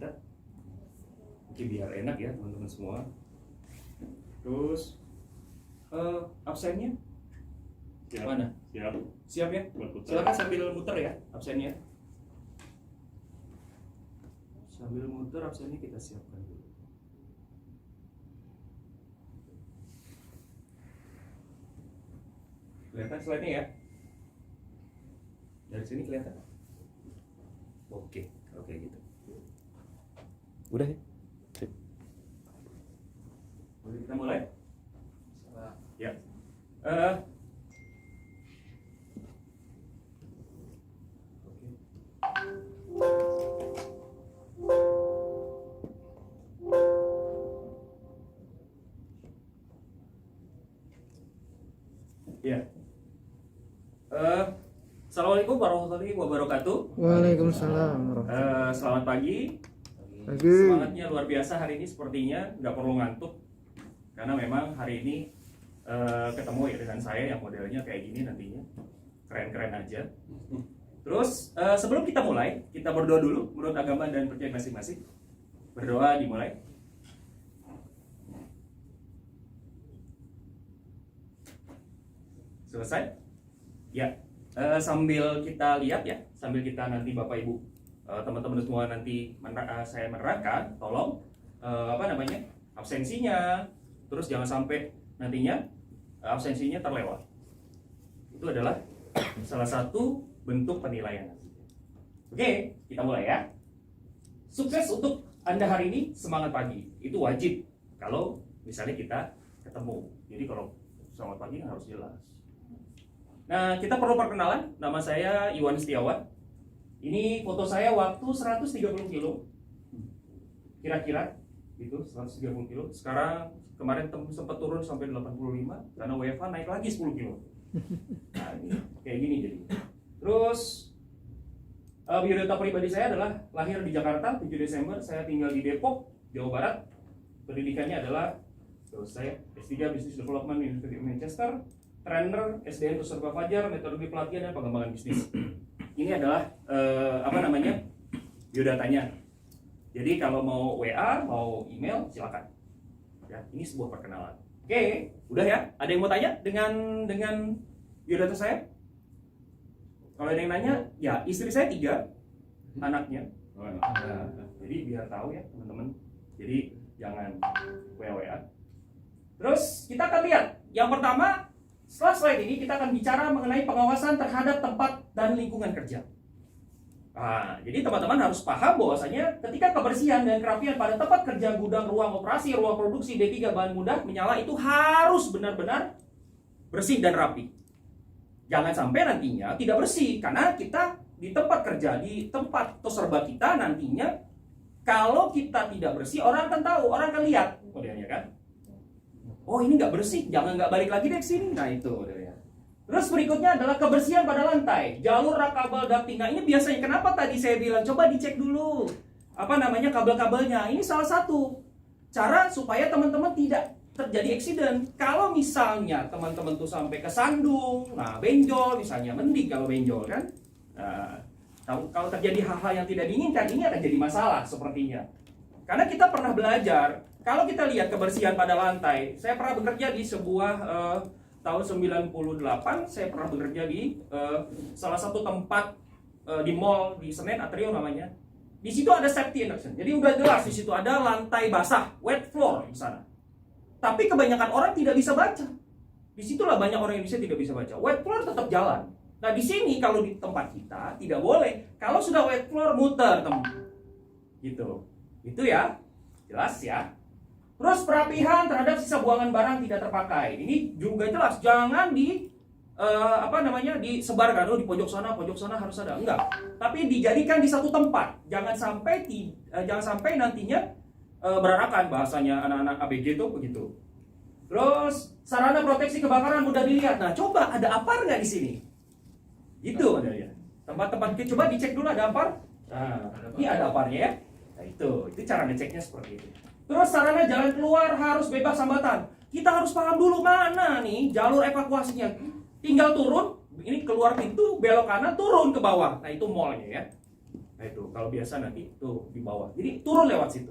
kita. Oke, biar enak ya teman-teman semua. Terus absennya Siap. mana? Siap. Siap ya? Berputar. Silakan sambil muter ya absennya. Sambil muter absennya kita siapkan dulu. Kelihatan slide-nya ya? Dari sini kelihatan? Oke, oke gitu. Udah ya? Sip. Boleh kita mulai? Ya. Ya. Assalamualaikum warahmatullahi wabarakatuh. Waalaikumsalam. Selamat pagi. Pagi. Semangatnya luar biasa hari ini sepertinya, nggak perlu ngantuk. Karena memang hari ini ketemu ya dengan saya yang modelnya kayak gini nantinya. Keren-keren aja. Terus sebelum kita mulai, kita berdoa dulu menurut agama dan percaya masing-masing. Berdoa dimulai. Selesai? Ya. Sambil kita lihat ya, sambil kita nanti Bapak Ibu, teman-teman semua nanti saya menerangkan, tolong absensinya, terus jangan sampai nantinya absensinya terlewat. Itu adalah salah satu bentuk penilaian. Oke, kita mulai ya. Sukses untuk Anda hari ini, semangat pagi. Itu wajib kalau misalnya kita ketemu. Jadi kalau selamat pagi harus jelas. Nah, kita perlu perkenalan. Nama saya Iwan Setiawan. Ini foto saya waktu 130 kilo. Kira-kira itu 130 kilo. Sekarang kemarin sempat turun sampai 85 karena WFH naik lagi 10 kilo. Nah, ini kayak gini jadi. Terus biodata pribadi saya adalah lahir di Jakarta 7 Desember. Saya tinggal di Depok, Jawa Barat. Pendidikannya adalah saya S3 Business Development University of Manchester. Trainer SDN Pusat Fajar, metodologi pelatihan dan pengembangan bisnis. Ini adalah biodatanya. Jadi kalau mau WA, mau email, silakan. Ya, ini sebuah perkenalan. Oke, udah ya. Ada yang mau tanya dengan biodata saya? Kalau ada yang nanya, ya istri saya 3, anaknya. Nah, jadi biar tahu ya teman-teman. Jadi jangan WA. Terus kita akan lihat. Yang pertama, setelah slide ini kita akan bicara mengenai pengawasan terhadap tempat dan lingkungan kerja. Nah, jadi teman-teman harus paham bahwasanya ketika kebersihan dan kerapian pada tempat kerja, gudang, ruang operasi, ruang produksi, D3, bahan mudah menyala itu harus benar-benar bersih dan rapi. Jangan sampai nantinya tidak bersih karena kita di tempat kerja, di tempat serba kita nantinya kalau kita tidak bersih orang akan tahu, orang akan lihat modelnya kan. Oh ini nggak bersih, jangan nggak balik lagi deh ke sini. Nah itu udah ya. Terus berikutnya adalah kebersihan pada lantai, jalur rak kabel ducting. Nah ini biasanya kenapa tadi saya bilang coba dicek dulu kabel-kabelnya. Ini salah satu cara supaya teman-teman tidak terjadi accident. Kalau misalnya teman-teman tuh sampai kesandung, nah benjol misalnya, mending kalau benjol kan. Nah, kalau terjadi hal-hal yang tidak diinginkan ini akan jadi masalah sepertinya. Karena kita pernah belajar. Kalau kita lihat kebersihan pada lantai, saya pernah bekerja di sebuah tahun 98, saya pernah bekerja di salah satu tempat di mall di Senen, Atrium namanya. Di situ ada safety induction. Jadi udah jelas di situ ada lantai basah, wet floor di sana. Tapi kebanyakan orang tidak bisa baca. Disitulah banyak orang Indonesia tidak bisa baca. Wet floor tetap jalan. Nah di sini kalau di tempat kita tidak boleh. Kalau sudah wet floor muter teman. Gitu. Itu ya. Jelas ya. Terus perapihan terhadap sisa buangan barang tidak terpakai. Ini juga jelas, jangan disebarkan di pojok sana harus ada. Enggak. Tapi dijadikan di satu tempat. Jangan sampai nantinya berarakan, bahasanya anak-anak ABG itu begitu. Terus sarana proteksi kebakaran mudah dilihat. Nah, coba ada APAR nggak di sini? Gitu ada ya. Tempat-tempat kita coba dicek dulu ada APAR. Nah, ini ada APARnya ya. Nah, itu cara ngeceknya seperti itu. Terus sarana jalan keluar harus bebas hambatan. Kita harus paham dulu mana nih jalur evakuasinya. Tinggal turun, ini keluar pintu, belok kanan, turun ke bawah. Nah itu mallnya ya. Nah itu, kalau biasa nanti tuh di bawah. Jadi turun lewat situ.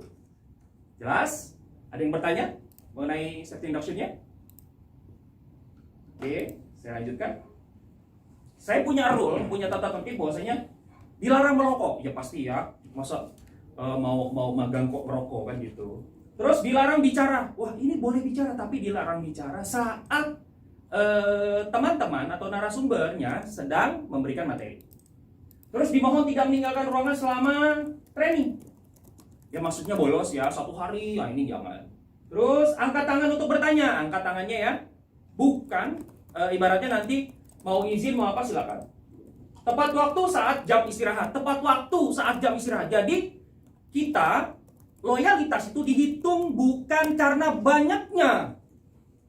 Jelas? Ada yang bertanya mengenai safety induction-nya? Oke, saya lanjutkan. Saya punya rule, punya tata tertib bahwasanya dilarang merokok. Ya pasti ya, masa mau magang kok merokok kan gitu. Terus dilarang bicara. Wah, ini boleh bicara tapi dilarang bicara saat teman-teman atau narasumbernya sedang memberikan materi. Terus dimohon tidak meninggalkan ruangan selama training. Ya maksudnya bolos ya, 1 hari, ya ini jangan. Terus angkat tangan untuk bertanya, angkat tangannya ya. Bukan, ibaratnya nanti mau izin mau apa silakan. Tepat waktu saat jam istirahat, tepat waktu saat jam istirahat. Jadi kita, loyalitas itu dihitung bukan karena banyaknya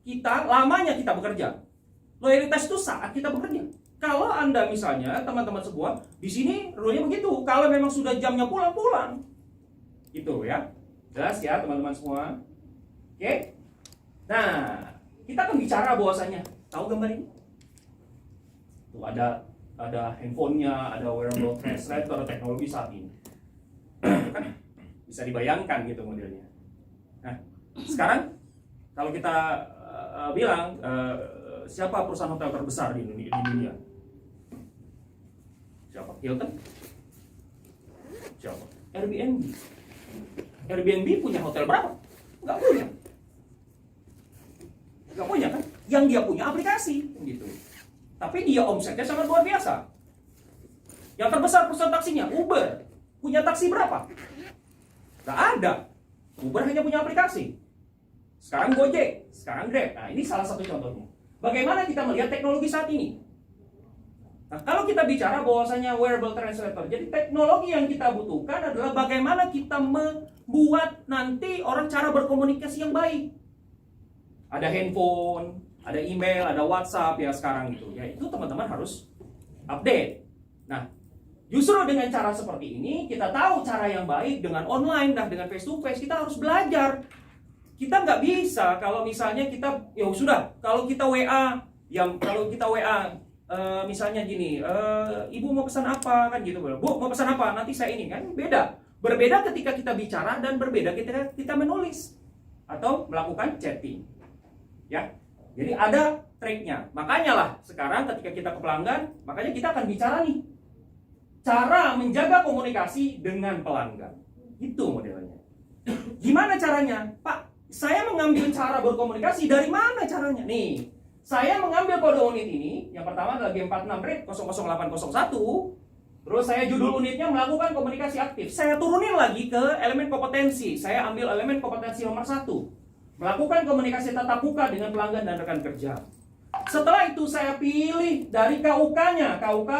kita, lamanya kita bekerja. Loyalitas itu saat kita bekerja. Kalau Anda misalnya, teman-teman semua, di sini rule-nya begitu. Kalau memang sudah jamnya pulang. Gitu ya. Jelas ya teman-teman semua? Oke? Nah, kita akan bicara bahwasanya, tahu gambar ini? Tuh ada handphonenya, ada wearable translator, teknologi saat ini. Kan bisa dibayangkan gitu modelnya. Nah, sekarang kalau kita bilang siapa perusahaan hotel terbesar di dunia? Siapa? Hilton? Siapa? Airbnb. Airbnb punya hotel berapa? Nggak punya. Nggak punya kan? Yang dia punya aplikasi gitu. Tapi dia omsetnya sangat luar biasa. Yang terbesar perusahaan taksinya Uber. Punya taksi berapa? Nggak ada. Uber hanya punya aplikasi. Sekarang Gojek, sekarang Grab. Nah, ini salah satu contohnya. Bagaimana kita melihat teknologi saat ini? Nah, kalau kita bicara bahwasanya wearable translator, jadi teknologi yang kita butuhkan adalah bagaimana kita membuat nanti orang cara berkomunikasi yang baik. Ada handphone, ada email, ada WhatsApp ya sekarang itu. Ya itu teman-teman harus update. Nah, justru dengan cara seperti ini kita tahu cara yang baik dengan online dan dengan face to face. Kita harus belajar. Kita nggak bisa kalau misalnya kita ya sudah kalau kita WA misalnya gini, ibu mau pesan apa kan gitu, bu mau pesan apa nanti saya ini kan berbeda ketika kita bicara dan berbeda ketika kita menulis atau melakukan chatting ya. Jadi ada triknya, makanya lah sekarang ketika kita ke pelanggan, makanya kita akan bicara nih cara menjaga komunikasi dengan pelanggan, itu modelnya. Gimana caranya, Pak? Saya mengambil cara berkomunikasi dari mana caranya nih? Saya mengambil kode unit ini, yang pertama adalah G46RID 00801. Terus saya judul unitnya melakukan komunikasi aktif. Saya turunin lagi ke elemen kompetensi. Saya ambil elemen kompetensi nomor 1. Melakukan komunikasi tatap muka dengan pelanggan dan rekan kerja. Setelah itu saya pilih dari KUK-nya. KUK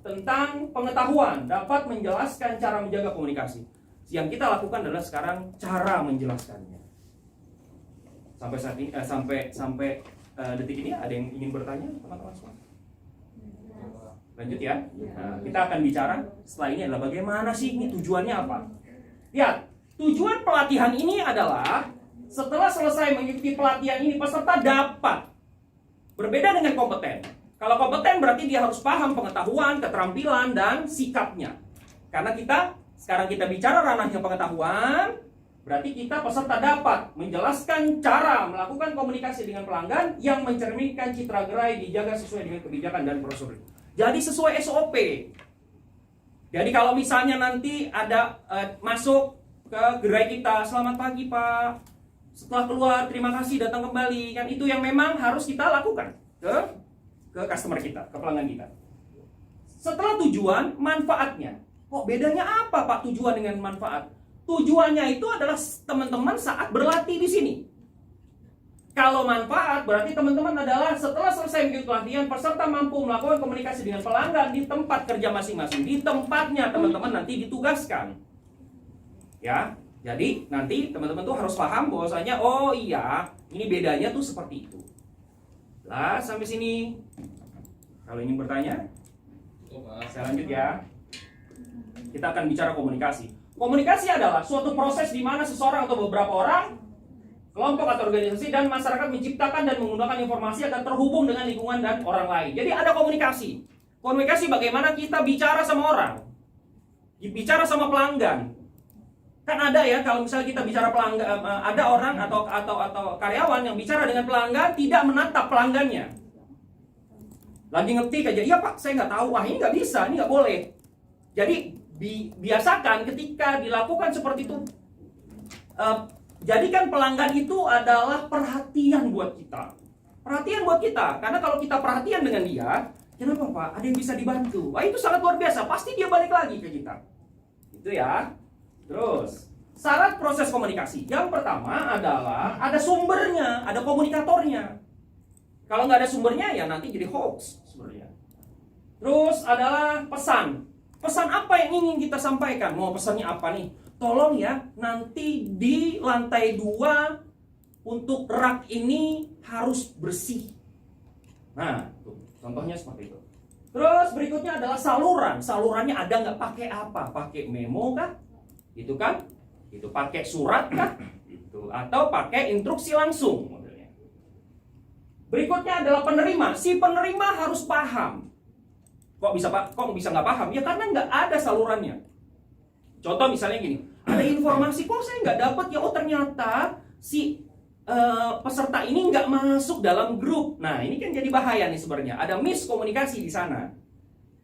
tentang pengetahuan dapat menjelaskan cara menjaga komunikasi. Yang kita lakukan adalah sekarang cara menjelaskannya. Sampai saat ini, sampai detik ini ada yang ingin bertanya teman-teman semua? Lanjut ya. Nah, kita akan bicara setelah ini adalah bagaimana sih ini tujuannya apa? Lihat, tujuan pelatihan ini adalah setelah selesai mengikuti pelatihan ini peserta dapat berbeda dengan kompeten. Kalau kompeten berarti dia harus paham pengetahuan, keterampilan dan sikapnya. Karena sekarang kita bicara ranahnya pengetahuan, berarti kita peserta dapat menjelaskan cara melakukan komunikasi dengan pelanggan yang mencerminkan citra gerai dijaga sesuai dengan kebijakan dan prosedur. Jadi sesuai SOP. Jadi kalau misalnya nanti ada masuk ke gerai kita, selamat pagi Pak, setelah keluar terima kasih datang kembali, kan itu yang memang harus kita lakukan ke customer kita, ke pelanggan kita. Setelah tujuan, manfaatnya. Kok bedanya apa Pak tujuan dengan manfaat? Tujuannya itu adalah teman-teman saat berlatih di sini. Kalau manfaat berarti teman-teman adalah setelah selesai mengikuti pelatihan, peserta mampu melakukan komunikasi dengan pelanggan di tempat kerja masing-masing. Di tempatnya teman-teman nanti ditugaskan. Ya, jadi nanti teman-teman tuh harus paham bahwasanya oh iya, ini bedanya tuh seperti itu. Lah sampai sini. Kalau ingin bertanya, saya lanjut ya. Kita akan bicara komunikasi. Komunikasi adalah suatu proses di mana seseorang atau beberapa orang, kelompok atau organisasi dan masyarakat menciptakan dan menggunakan informasi agar terhubung dengan lingkungan dan orang lain. Jadi ada komunikasi. Komunikasi bagaimana kita bicara sama orang. bicara sama pelanggan. Kan ada ya, kalau misalnya kita bicara pelanggan, ada orang atau karyawan yang bicara dengan pelanggan tidak menatap pelanggannya. Lagi ngetik aja, iya Pak, saya nggak tahu. Wah, ini nggak bisa, ini nggak boleh. Jadi biasakan ketika dilakukan seperti itu, jadikan pelanggan itu adalah perhatian buat kita. Perhatian buat kita, karena kalau kita perhatian dengan dia, kenapa Pak? Ada yang bisa dibantu. Wah, itu sangat luar biasa. Pasti dia balik lagi ke kita. Itu ya. Terus, syarat proses komunikasi. Yang pertama adalah ada sumbernya, ada komunikatornya. Kalau nggak ada sumbernya, ya nanti jadi hoax sebenarnya. Terus adalah pesan. Pesan apa yang ingin kita sampaikan? Mau pesannya apa nih? Tolong ya, nanti di lantai 2 untuk rak ini harus bersih. Nah, tuh, contohnya seperti itu. Terus berikutnya adalah saluran. Salurannya ada nggak, pakai apa? Pakai memo kah? Itu kan? Itu pakai surat kah? Itu atau pakai instruksi langsung modelnya. Berikutnya adalah penerima. Si penerima harus paham. Kok bisa nggak paham? Ya karena nggak ada salurannya. Contoh misalnya gini, ada informasi kok saya nggak dapat ya. Oh ternyata si peserta ini nggak masuk dalam grup. Nah ini kan jadi bahaya nih sebenarnya. Ada miskomunikasi di sana.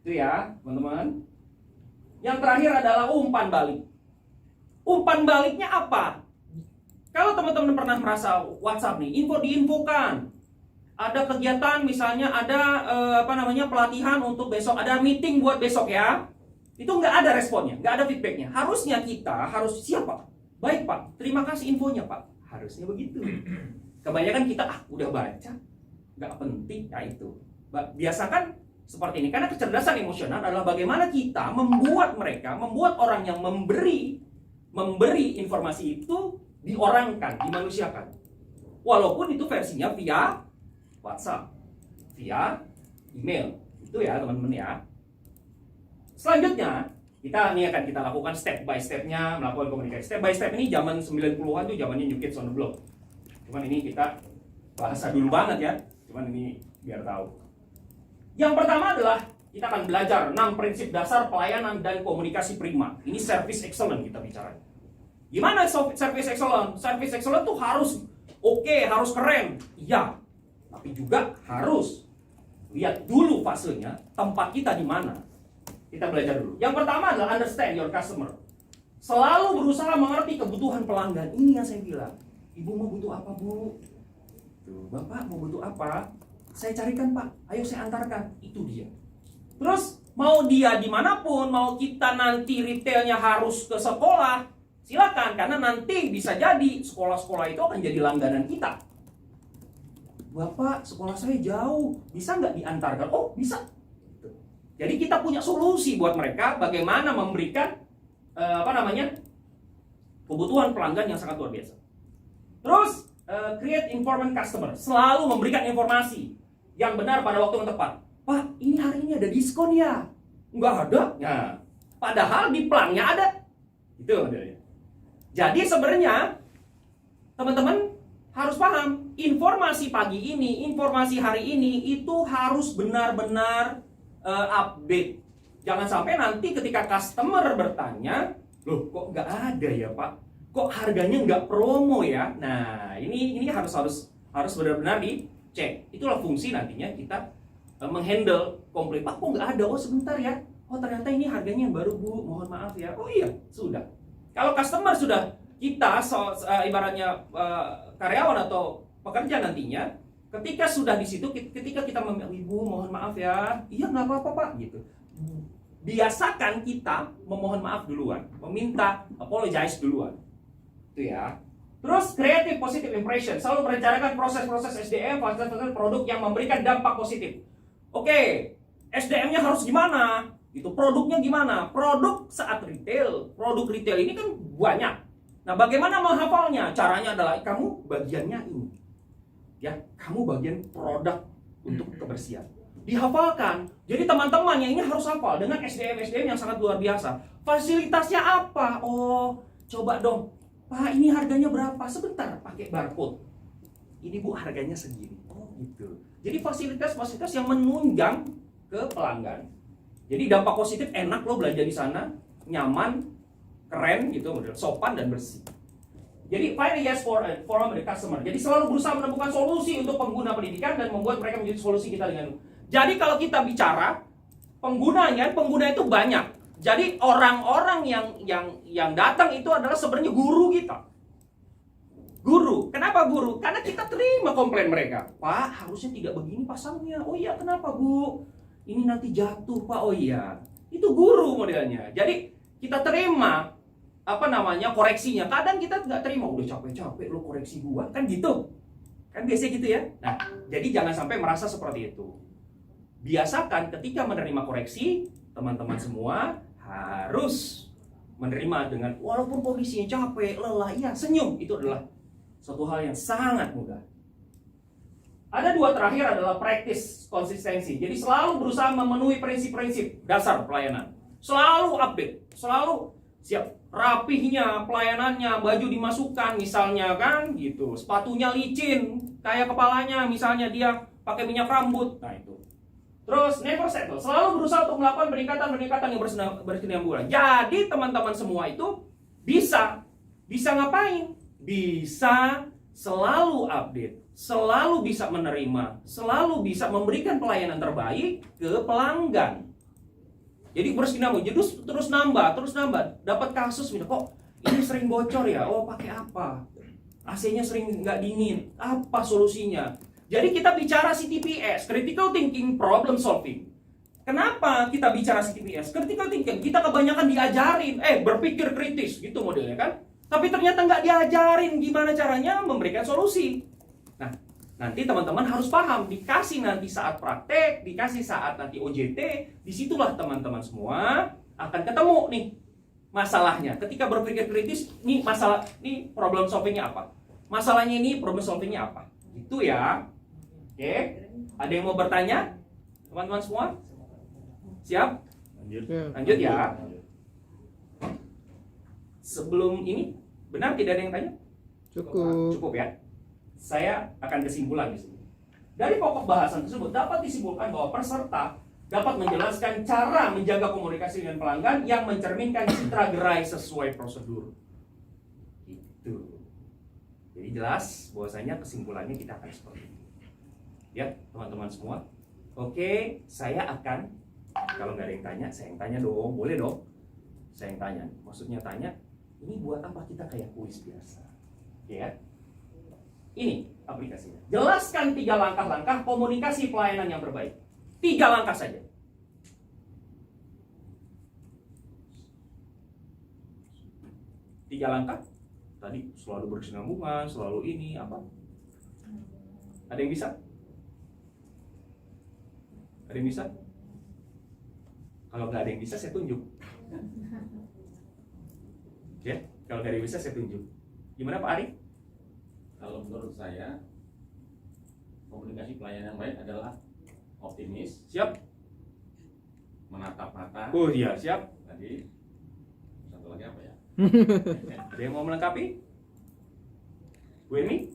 Itu ya teman-teman. Yang terakhir adalah umpan balik. Umpan baliknya apa? Kalau teman-teman pernah merasa WhatsApp nih, diinfokan. Ada kegiatan misalnya, ada pelatihan untuk besok, ada meeting buat besok ya. Itu nggak ada responnya, nggak ada feedbacknya. Harusnya kita harus siapa? Baik Pak, terima kasih infonya Pak. Harusnya begitu. Kebanyakan kita udah baca, nggak penting, ya itu. Biasakan seperti ini, karena kecerdasan emosional adalah bagaimana kita membuat orang yang memberi informasi itu diorangkan, dimanusiakan. Walaupun itu versinya via WhatsApp, via email. Itu ya teman-teman ya. Selanjutnya, kita akan kita lakukan step by step-nya melakukan komunikasi. Step by step ini zaman 90-an tuh zamannya New Kids on the Block. Cuman ini kita bahasa dulu banget ya. Cuman ini biar tahu. Yang pertama adalah kita akan belajar 6 prinsip dasar pelayanan dan komunikasi prima. Ini service excellent kita bicara. Gimana service excellent? Service excellent tuh harus oke, harus keren. Iya. Tapi juga harus lihat dulu fasenya, tempat kita di mana. Kita belajar dulu. Yang pertama adalah understand your customer. Selalu berusaha mengerti kebutuhan pelanggan. Ini yang saya bilang. Ibu mau butuh apa, Bu? Tuh, Bapak mau butuh apa? Saya carikan, Pak. Ayo saya antarkan. Itu dia. Terus mau dia dimanapun, mau kita nanti retailnya harus ke sekolah, silakan. Karena nanti bisa jadi sekolah-sekolah itu akan jadi langganan kita. Bapak, sekolah saya jauh, bisa nggak diantarkan? Oh, bisa. Jadi kita punya solusi buat mereka bagaimana memberikan kebutuhan pelanggan yang sangat luar biasa. Terus create informed customer, selalu memberikan informasi yang benar pada waktu yang tepat. Pak, ini hari ini ada diskon ya? Nggak ada. Nah, padahal di plannya ada. Itu modelnya. Jadi sebenarnya teman-teman harus paham, informasi pagi ini, informasi hari ini itu harus benar-benar update. Jangan sampai nanti ketika customer bertanya, loh kok nggak ada ya Pak? Kok harganya nggak promo ya? Nah ini harus benar-benar dicek. Itulah fungsi nantinya kita menghandle komplain. Pak kok nggak ada? Oh sebentar ya. Oh ternyata ini harganya yang baru Bu. Mohon maaf ya. Oh iya sudah. Kalau customer sudah kita ibaratnya karyawan atau pekerja nantinya, ketika sudah di situ, ketika kita Ibu mohon maaf ya, iya nggak apa-apa Pak gitu. Biasakan kita memohon maaf duluan, meminta apologize duluan, itu ya. Terus creative positive impression, selalu merencanakan proses-proses SDM, proses-proses produk yang memberikan dampak positif. Oke, SDM-nya harus gimana? Itu produknya gimana? Produk saat retail, produk retail ini kan banyak. Nah, bagaimana menghafalnya? Caranya adalah kamu bagiannya ini. Ya, kamu bagian produk untuk kebersihan. Dihafalkan. Jadi teman-teman yang ini harus hafal dengan SDM yang sangat luar biasa. Fasilitasnya apa? Oh, coba dong. Pak, ini harganya berapa? Sebentar, pakai barcode. Ini Bu, harganya segini. Oh, gitu. Jadi fasilitas-fasilitas yang menunjang ke pelanggan. Jadi dampak positif, enak lo belanja di sana. nyaman, keren gitu, model sopan dan bersih. Jadi find a yes for the customer. Jadi selalu berusaha menemukan solusi untuk pengguna pendidikan dan membuat mereka menjadi solusi kita dengan. Jadi kalau kita bicara pengguna itu banyak. Jadi orang-orang yang datang itu adalah sebenarnya guru kita. Guru. Kenapa guru? Karena kita terima komplain mereka. Pak, harusnya tidak begini pasangnya. Oh iya, kenapa Bu? Ini nanti jatuh Pak. Oh iya. Itu guru modelnya. Jadi kita terima koreksinya. Kadang kita nggak terima, udah capek-capek lo koreksi gua, kan gitu. Kan biasanya gitu ya. Nah, jadi jangan sampai merasa seperti itu. Biasakan ketika menerima koreksi, teman-teman semua harus menerima dengan walaupun kondisinya capek, lelah, iya, senyum. Itu adalah suatu hal yang sangat mudah. Ada dua terakhir adalah praktis konsistensi. Jadi selalu berusaha memenuhi prinsip-prinsip dasar pelayanan. Selalu update, selalu siap. Rapihnya, pelayanannya, baju dimasukkan misalnya kan gitu. Sepatunya licin, kayak kepalanya misalnya dia pakai minyak rambut. Nah itu. Terus never settle, selalu berusaha untuk melakukan peningkatan yang berkesinambungan. Jadi teman-teman semua itu bisa ngapain? Bisa selalu update, selalu bisa menerima, selalu bisa memberikan pelayanan terbaik ke pelanggan. Jadi berkesinambungan, jadi terus nambah. Dapat kasus, kok ini sering bocor ya? Oh, pakai apa? AC-nya sering nggak dingin. Apa solusinya? Jadi kita bicara CTPS, Critical Thinking Problem Solving. Kenapa kita bicara CTPS? Critical Thinking, kita kebanyakan diajarin, berpikir kritis, gitu modelnya kan? Tapi ternyata nggak diajarin gimana caranya memberikan solusi. Nah, nanti teman-teman harus paham, dikasih nanti saat praktek, dikasih saat nanti OJT, disitulah teman-teman semua akan ketemu nih masalahnya. Ketika berpikir kritis, nih problem solvingnya apa? Masalahnya ini problem solvingnya apa? Itu ya. Oke, ada yang mau bertanya? Teman-teman semua? Siap? Lanjut ya. Sebelum ini, benar tidak ada yang tanya? Cukup ya. Saya akan kesimpulan di sini. Dari pokok bahasan tersebut dapat disimpulkan bahwa peserta dapat menjelaskan cara menjaga komunikasi dengan pelanggan yang mencerminkan citra gerai sesuai prosedur. Itu. Jadi jelas bahwasanya kesimpulannya kita akan seperti ini. Ya, teman-teman semua. Oke, saya akan, kalau nggak ada yang tanya, saya yang tanya dong. Boleh dong? Saya yang tanya. Maksudnya tanya, ini buat apa kita kayak kuis biasa? Ya. Ini aplikasinya. Jelaskan 3 langkah-langkah komunikasi pelayanan yang terbaik. 3 langkah saja. Tiga langkah. Tadi selalu berkesinambungan, selalu ini apa? Ada yang bisa? Ada yang bisa? Kalau nggak ada yang bisa, saya tunjuk. Ya, kalau nggak ada yang bisa, saya tunjuk. Gimana Pak Ari? Kalau menurut saya, komunikasi pelayanan yang baik adalah optimis, Siap? menatap mata. Oh iya, siap. Tadi satu lagi apa ya? Ada yang mau melengkapi? Bu Emi?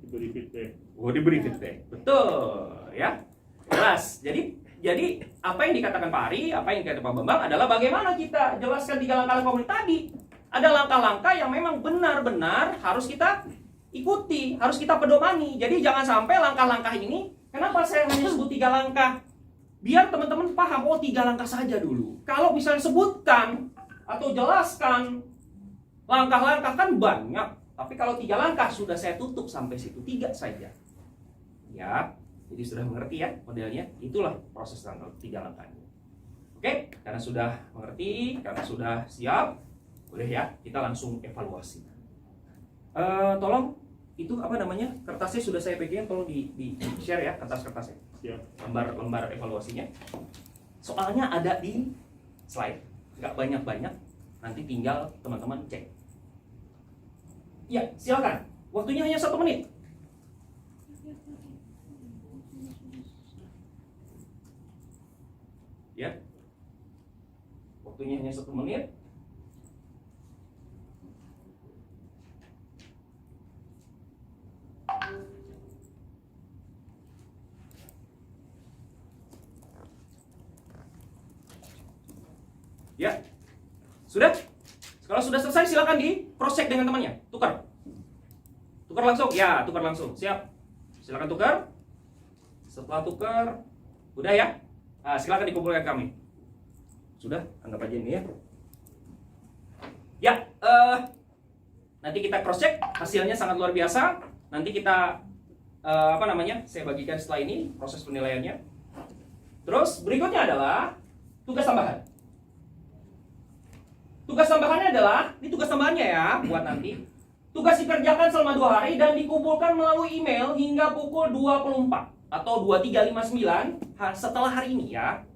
Diberi feedback. Oh, diberi feedback. Betul, ya. Jelas. Jadi apa yang dikatakan Pak Ari, apa yang dikatakan Pak Bambang adalah bagaimana kita jelaskan 3 langkah komunikasi tadi. Ada langkah-langkah yang memang benar-benar harus kita ikuti, harus kita pedomani. Jadi jangan sampai langkah-langkah ini, kenapa saya hanya sebut 3 langkah? Biar teman-teman paham, oh 3 langkah saja dulu. Kalau misalnya sebutkan atau jelaskan langkah-langkah kan banyak. Tapi kalau 3 langkah sudah saya tutup sampai situ, 3 saja. Ya, jadi sudah mengerti ya modelnya. Itulah proses 3 langkahnya. Oke, karena sudah mengerti, karena sudah siap, boleh ya kita langsung evaluasi. Tolong itu apa namanya, kertasnya sudah saya pegang, tolong di share ya kertasnya. Siap. Lembar evaluasinya. Soalnya ada di slide, nggak banyak-banyak. Nanti tinggal teman-teman cek. Ya, silakan. Waktunya hanya 1 menit. Ya. Waktunya hanya 1 menit. Ya. Sudah? Kalau sudah selesai silakan di cross check dengan temannya. Tukar. Tukar langsung. Ya, tukar langsung. Siap. Silakan tukar. Setelah tukar, udah ya? Nah, silakan dikumpulkan kami. Sudah, anggap aja ini ya. Ya, nanti kita cross check, hasilnya sangat luar biasa. Nanti kita saya bagikan setelah ini proses penilaiannya. Terus berikutnya adalah tugas tambahan. Tugas tambahannya adalah, ini tugas tambahannya ya, buat nanti. Tugas dikerjakan selama 2 hari dan dikumpulkan melalui email hingga pukul 24 atau 23.59 setelah hari ini ya.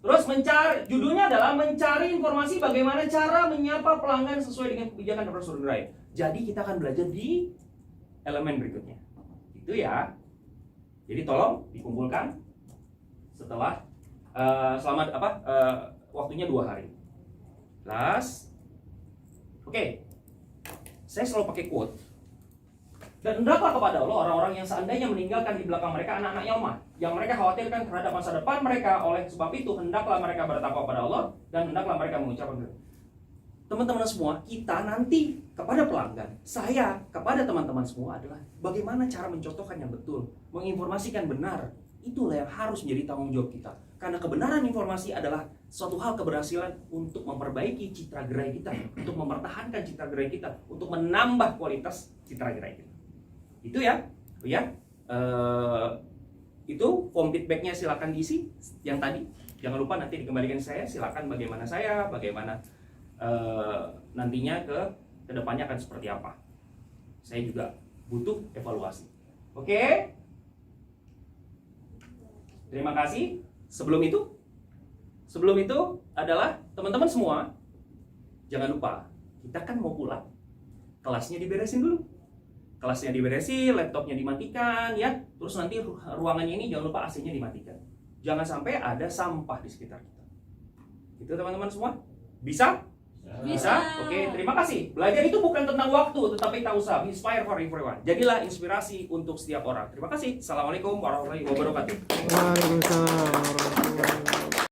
Terus judulnya adalah mencari informasi bagaimana cara menyapa pelanggan sesuai dengan kebijakan Operator Drive. Jadi kita akan belajar di elemen berikutnya. Itu ya. Jadi tolong dikumpulkan setelah waktunya 2 hari. Plus, oke. Saya selalu pakai quote. Dan hendaklah kepada Allah orang-orang yang seandainya meninggalkan di belakang mereka anak-anak yang lemah, yang mereka khawatirkan terhadap masa depan mereka. Oleh sebab itu hendaklah mereka bertakwa pada Allah dan hendaklah mereka mengucapkan. Teman-teman semua, kita nanti kepada pelanggan, saya kepada teman-teman semua adalah bagaimana cara mencontohkan yang betul, menginformasikan benar. Itulah yang harus menjadi tanggung jawab kita. Karena kebenaran informasi adalah suatu hal keberhasilan untuk memperbaiki citra gerai kita, untuk mempertahankan citra gerai kita, untuk menambah kualitas citra gerai kita. Itu ya, itu form feedbacknya silakan diisi yang tadi. Jangan lupa nanti dikembalikan saya. Silakan bagaimana nantinya ke depannya akan seperti apa. Saya juga butuh evaluasi. Oke? Terima kasih. Sebelum itu adalah teman-teman semua, jangan lupa kita kan mau pulang. Kelasnya diberesin dulu. Kelasnya diberesin, laptopnya dimatikan ya. Terus nanti ruangannya ini jangan lupa AC-nya dimatikan. Jangan sampai ada sampah di sekitar kita. Itu teman-teman semua? Bisa? Bisa? Oke, terima kasih. Belajar itu bukan tentang waktu, tetapi tentang usaha. Inspire for everyone. Jadilah inspirasi untuk setiap orang. Terima kasih. Assalamualaikum warahmatullahi wabarakatuh. Waalaikumsalam warahmatullahi wabarakatuh.